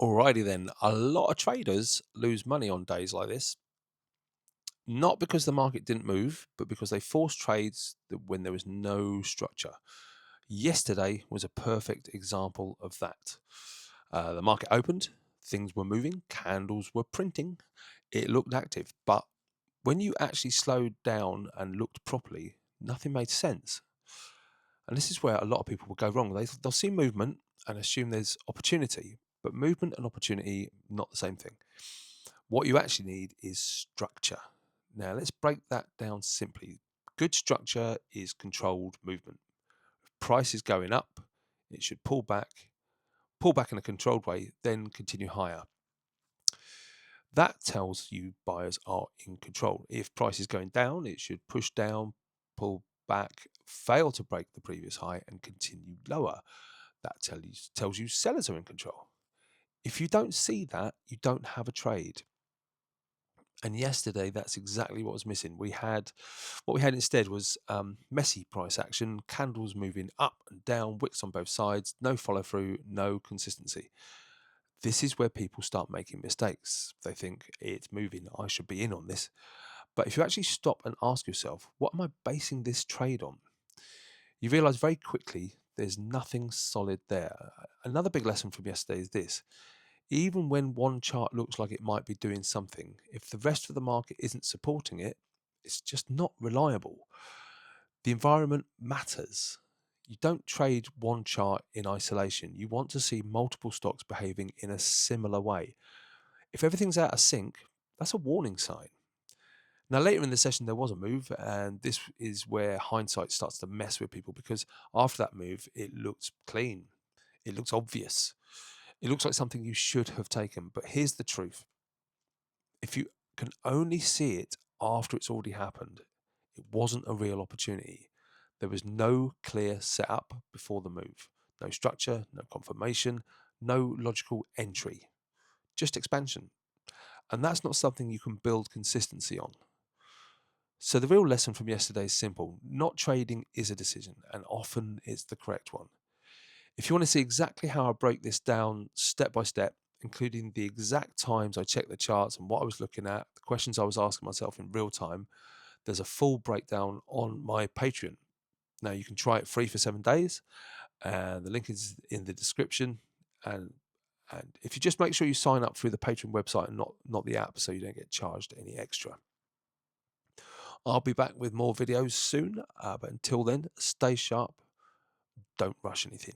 Alrighty then. A lot of traders lose money on days like this, not because the market didn't move, but because they forced trades when there was no structure. Yesterday was a perfect example of that. The market opened, things were moving, candles were printing, it looked active. But when you actually slowed down and looked properly, nothing made sense. And this is where a lot of people will go wrong. They'll see movement and assume there's opportunity, but movement and opportunity, not the same thing. What you actually need is structure. Now, let's break that down simply. Good structure is controlled movement. If price is going up, it should pull back in a controlled way, then continue higher. That tells you buyers are in control. If price is going down, it should push down, pull back, fail to break the previous high, and continue lower. That tells you sellers are in control. If you don't see that, you don't have a trade. And yesterday, that's exactly what was missing. What we had instead was messy price action, candles moving up and down, wicks on both sides, no follow through, no consistency. This is where people start making mistakes. They think it's moving, I should be in on this. But if you actually stop and ask yourself, what am I basing this trade on? You realize very quickly there's nothing solid there. Another big lesson from yesterday is this: even when one chart looks like it might be doing something, if the rest of the market isn't supporting it, it's just not reliable. The environment matters. You don't trade one chart in isolation. You want to see multiple stocks behaving in a similar way. If everything's out of sync, that's a warning sign. Now, later in the session, there was a move, and this is where hindsight starts to mess with people because after that move, it looks clean. It looks obvious. It looks like something you should have taken. But here's the truth: if you can only see it after it's already happened, it wasn't a real opportunity. There was no clear setup before the move, no structure, no confirmation, no logical entry, just expansion. And that's not something you can build consistency on. So the real lesson from yesterday is simple. Not trading is a decision, and often it's the correct one. If you want to see exactly how I break this down step by step, including the exact times I checked the charts and what I was looking at, the questions I was asking myself in real time, there's a full breakdown on my Patreon. Now you can try it free for 7 days, and the link is in the description. And if you just make sure you sign up through the Patreon website and not the app, so you don't get charged any extra. I'll be back with more videos soon, but until then, stay sharp. Don't rush anything.